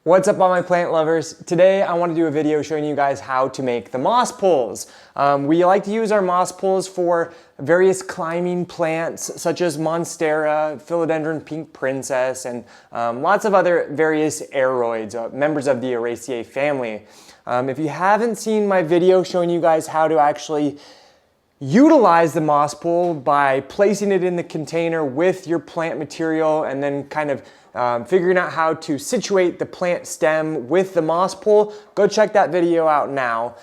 What's up all my plant lovers? Today I want to do a video showing you guys how to make the moss pools. We like to use our moss pools for various climbing plants such as Monstera, Philodendron pink princess, and lots of other various aeroids, members of the Araceae family. If you haven't seen my video showing you guys how to actually utilize the moss pool by placing it in the container with your plant material and then kind of figuring out how to situate the plant stem with the moss pool, go check that video out now.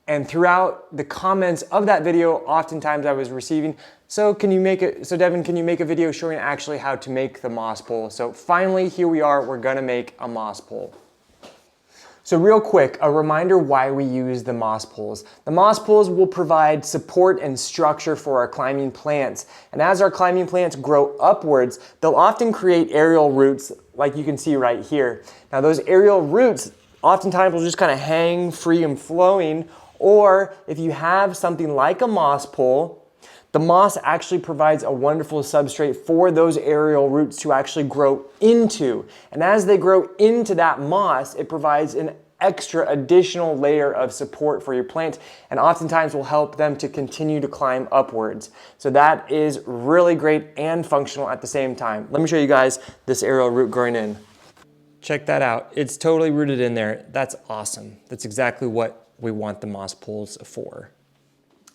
And throughout the comments of that video, oftentimes I was receiving, so Devin, can you make a video showing actually how to make the moss pool? So finally, here we are, we're gonna make a moss pool. So real quick, a reminder why we use the moss pools. The moss pools will provide support and structure for our climbing plants. And as our climbing plants grow upwards, they'll often create aerial roots like you can see right here. Now those aerial roots oftentimes will just kind of hang free and flowing, or if you have something like a moss pool, the moss actually provides a wonderful substrate for those aerial roots to actually grow into. And as they grow into that moss, it provides an extra additional layer of support for your plant and oftentimes will help them to continue to climb upwards. So that is really great and functional at the same time. Let me show you guys this aerial root growing in. Check that out. It's totally rooted in there. That's awesome. That's exactly what we want the moss pools for.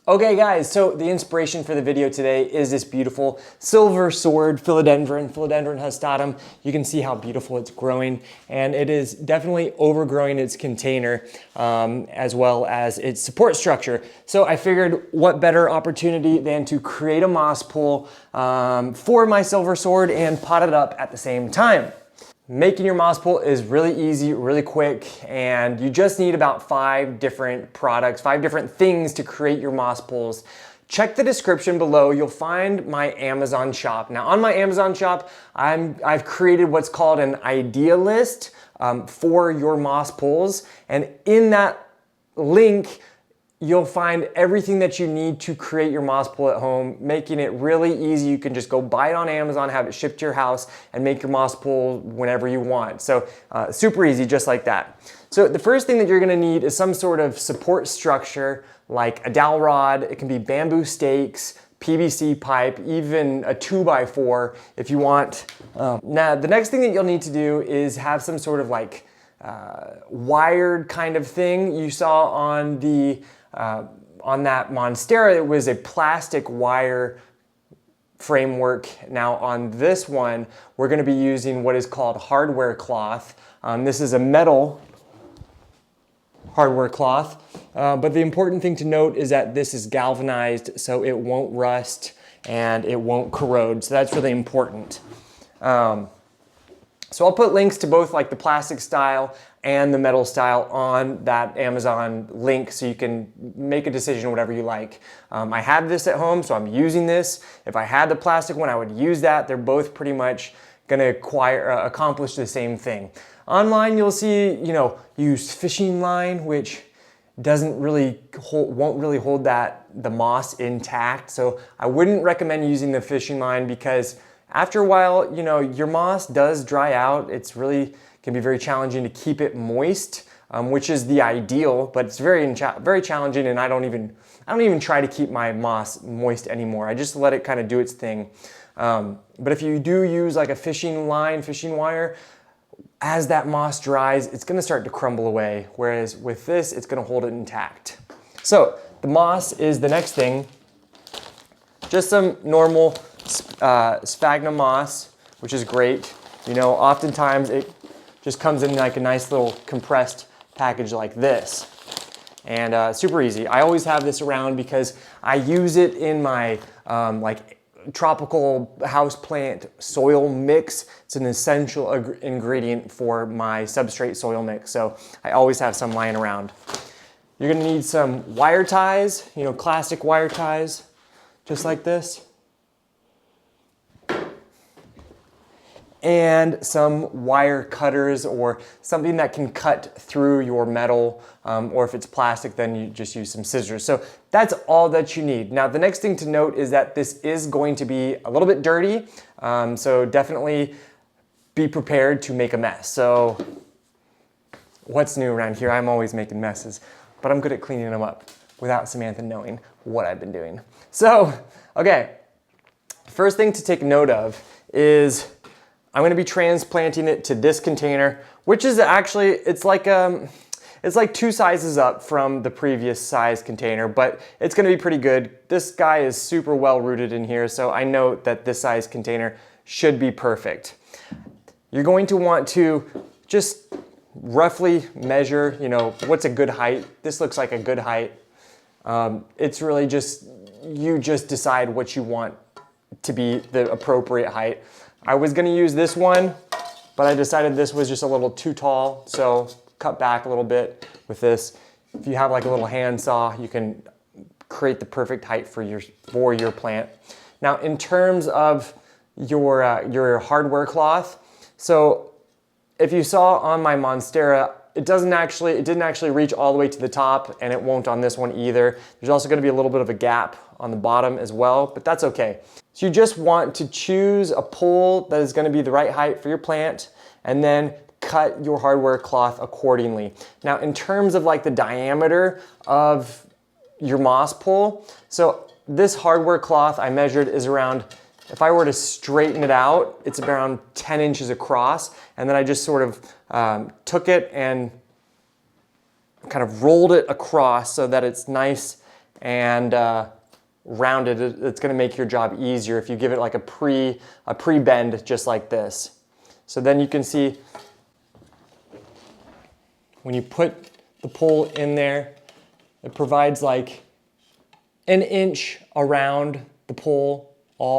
Okay guys, so the inspiration for the video today is this beautiful silver sword Philodendron, Philodendron hastatum. You can see how beautiful it's growing, and it is definitely overgrowing its container as well as its support structure. So I figured what better opportunity than to create a moss pool for my silver sword and pot it up at the same time. Making your moss pool is really easy, really quick, and you just need about 5 different products, 5 different things to create your moss pools. Check the description below, you'll find my Amazon shop. Now on my Amazon shop, I've created what's called an idea list for your moss pools, and in that link, you'll find everything that you need to create your moss pool at home, making it really easy. You can just go buy it on Amazon, have it shipped to your house, and make your moss pool whenever you want. So super easy, just like that. So the first thing that you're gonna need is some sort of support structure, like a dowel rod. It can be bamboo stakes, PVC pipe, even a 2x4 if you want. Now, the next thing that you'll need to do is have some sort of like wired kind of thing. You saw on that Monstera, it was a plastic wire framework. Now on this one, we're gonna be using what is called hardware cloth. This is a metal hardware cloth, but the important thing to note is that this is galvanized, so it won't rust and it won't corrode, so that's really important. So I'll put links to both like the plastic style and the metal style on that Amazon link so you can make a decision whatever you like. I have this at home, so I'm using this. If I had the plastic one, I would use that. Really both pretty much gonna accomplish the same thing. Online, you'll see, use fishing line, which won't really hold the moss intact. So I wouldn't recommend using the fishing line because after a while, your moss does dry out. It's really can be very challenging to keep it moist, which is the ideal, but it's very challenging, and I don't even try to keep my moss moist anymore. I just let it kind of do its thing. But if you do use like a fishing line, fishing wire, as that moss dries, it's gonna start to crumble away. Whereas with this, it's gonna hold it intact. So the moss is the next thing. Just some normal sphagnum moss, which is great. Oftentimes it just comes in like a nice little compressed package like this. And super easy. I always have this around because I use it in my like tropical houseplant soil mix. It's an essential ingredient for my substrate soil mix. So I always have some lying around. You're gonna need some wire ties, classic wire ties, just like this. And some wire cutters or something that can cut through your metal, or if it's plastic, then you just use some scissors. So that's all that you need. Now, the next thing to note is that this is going to be a little bit dirty, so definitely be prepared to make a mess. So what's new around here? I'm always making messes, but I'm good at cleaning them up without Samantha knowing what I've been doing. So, okay, first thing to take note of is I'm gonna be transplanting it to this container, which is actually, it's like 2 sizes up from the previous size container, but it's gonna be pretty good. This guy is super well rooted in here, so I know that this size container should be perfect. You're going to want to just roughly measure, what's a good height. This looks like a good height. It's really just, you just decide what you want to be the appropriate height. I was gonna use this one, but I decided this was just a little too tall, so cut back a little bit with this. If you have like a little hand saw, you can create the perfect height for your plant. Now, in terms of your hardware cloth, so if you saw on my Monstera, it didn't actually reach all the way to the top, and it won't on this one either. There's also gonna be a little bit of a gap on the bottom as well, but that's okay. So you just want to choose a pole that is gonna be the right height for your plant, and then cut your hardware cloth accordingly. Now, in terms of like the diameter of your moss pole, so this hardware cloth I measured is around, if I were to straighten it out, it's around 10 inches across, and then I just sort of took it and kind of rolled it across so that it's nice and rounded. It's gonna make your job easier if you give it like a pre-bend just like this. So then you can see when you put the pole in there, it provides like an inch around the pole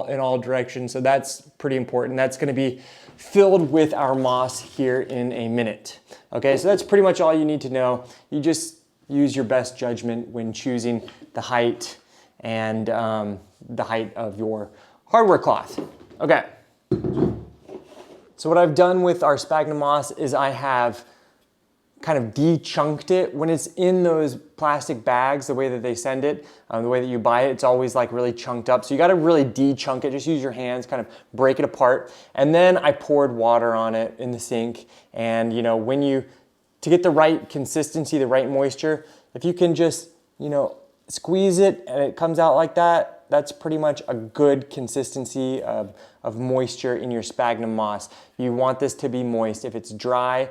in all directions, so that's pretty important. That's gonna be filled with our moss here in a minute. Okay, so that's pretty much all you need to know. You just use your best judgment when choosing the height and the height of your hardware cloth. Okay, so what I've done with our sphagnum moss is I have kind of de-chunked it. When it's in those plastic bags, the way that they send it, the way that you buy it, it's always like really chunked up. So you gotta really de-chunk it. Just use your hands, kind of break it apart. And then I poured water on it in the sink. And to get the right consistency, the right moisture, if you can just, squeeze it and it comes out like that, that's pretty much a good consistency of moisture in your sphagnum moss. You want this to be moist. If it's dry,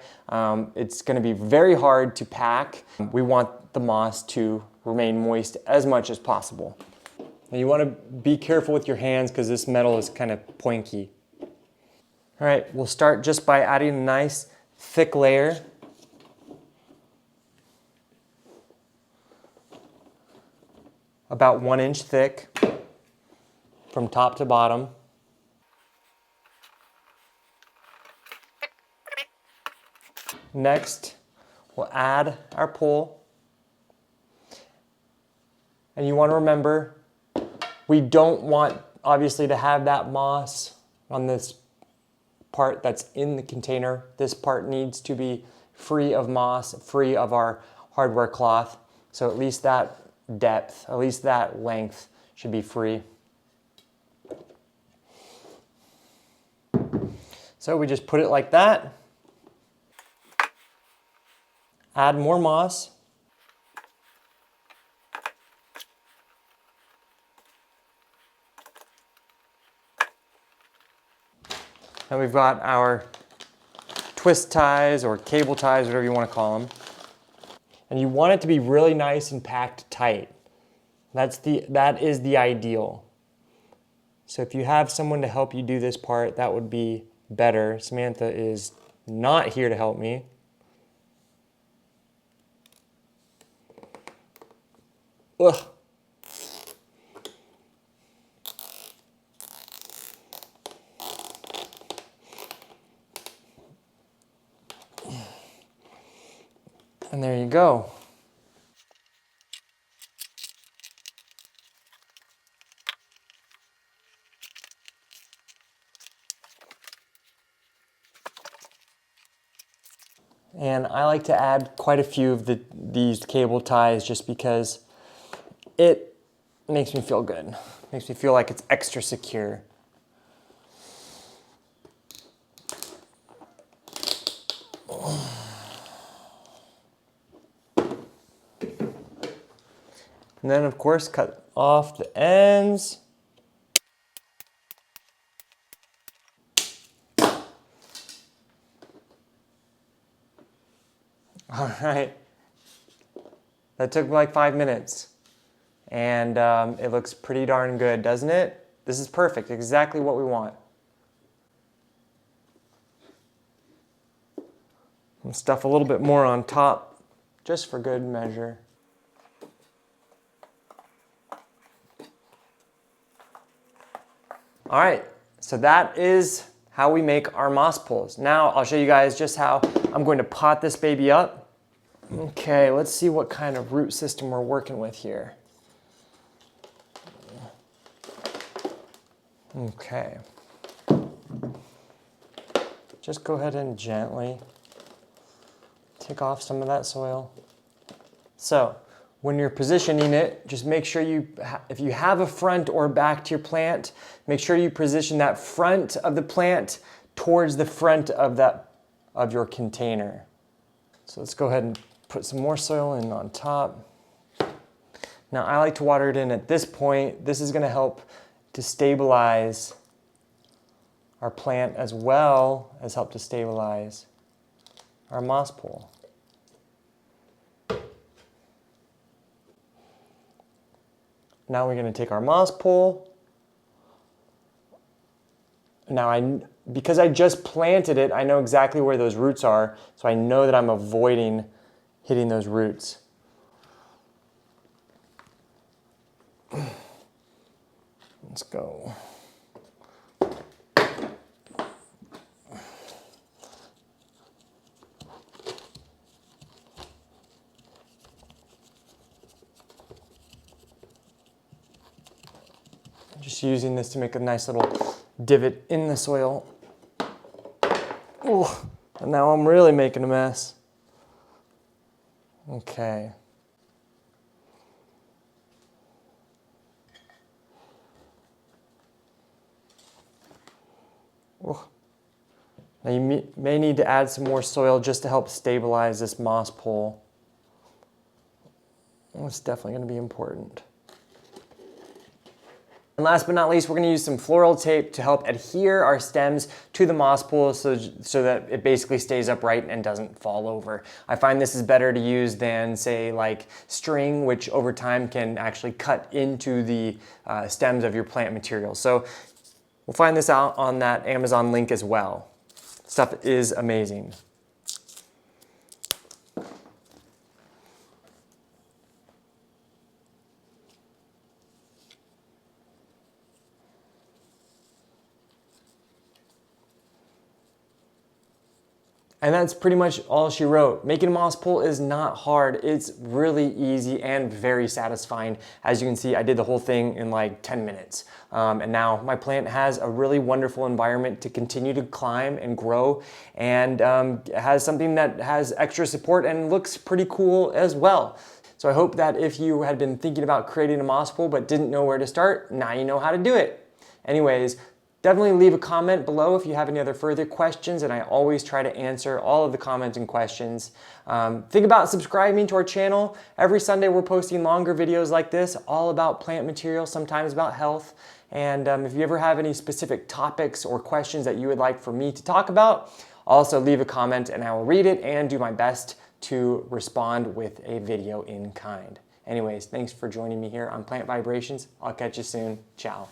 it's gonna be very hard to pack. We want the moss to remain moist as much as possible. And you wanna be careful with your hands because this metal is kind of pointy. All right, we'll start just by adding a nice thick layer. About 1 inch thick from top to bottom. Next, we'll add our pole. And you want to remember, we don't want, obviously, to have that moss on this part that's in the container. This part needs to be free of moss, free of our hardware cloth. So at least that depth, at least that length should be free. So we just put it like that. Add more moss. And we've got our twist ties or cable ties, whatever you want to call them. And you want it to be really nice and packed tight. That is the ideal. So if you have someone to help you do this part, that would be better. Samantha is not here to help me. Ugh. And there you go. And I like to add quite a few of these cable ties just because it makes me feel good. Makes me feel like it's extra secure. And then of course cut off the ends. All right, that took like 5 minutes. And it looks pretty darn good, doesn't it? This is perfect, exactly what we want. And stuff a little bit more on top, just for good measure. All right, so that is how we make our moss pools. Now I'll show you guys just how I'm going to pot this baby up. Okay, let's see what kind of root system we're working with here. Okay. Just go ahead and gently take off some of that soil. So when you're positioning it, just make sure if you have a front or back to your plant, make sure you position that front of the plant towards the front of your container. So let's go ahead and put some more soil in on top. Now I like to water it in at this point. This is going to help to stabilize our plant as well as help to stabilize our moss pool. Now we're going to take our moss pool. Now because I just planted it, I know exactly where those roots are, so I know that I'm avoiding hitting those roots. Let's go. Just using this to make a nice little divot in the soil. Ooh, and now I'm really making a mess. Okay. Ooh. Now you may need to add some more soil just to help stabilize this moss pool. It's definitely going to be important. And last but not least, we're going to use some floral tape to help adhere our stems to the moss pool so that it basically stays upright and doesn't fall over. I find this is better to use than, say, like string, which over time can actually cut into the stems of your plant material. So we'll find this out on that Amazon link as well. Stuff is amazing. And that's pretty much all she wrote. Making a moss pool is not hard. It's really easy and very satisfying. As you can see, I did the whole thing in like 10 minutes. And now my plant has a really wonderful environment to continue to climb and grow, and has something that has extra support and looks pretty cool as well. So I hope that if you had been thinking about creating a moss pool but didn't know where to start, now you know how to do it. Anyways, definitely leave a comment below if you have any other further questions, and I always try to answer all of the comments and questions. Think about subscribing to our channel. Every Sunday we're posting longer videos like this, all about plant material, sometimes about health. And if you ever have any specific topics or questions that you would like for me to talk about, also leave a comment and I will read it and do my best to respond with a video in kind. Anyways, thanks for joining me here on Plant Vibrations. I'll catch you soon. Ciao.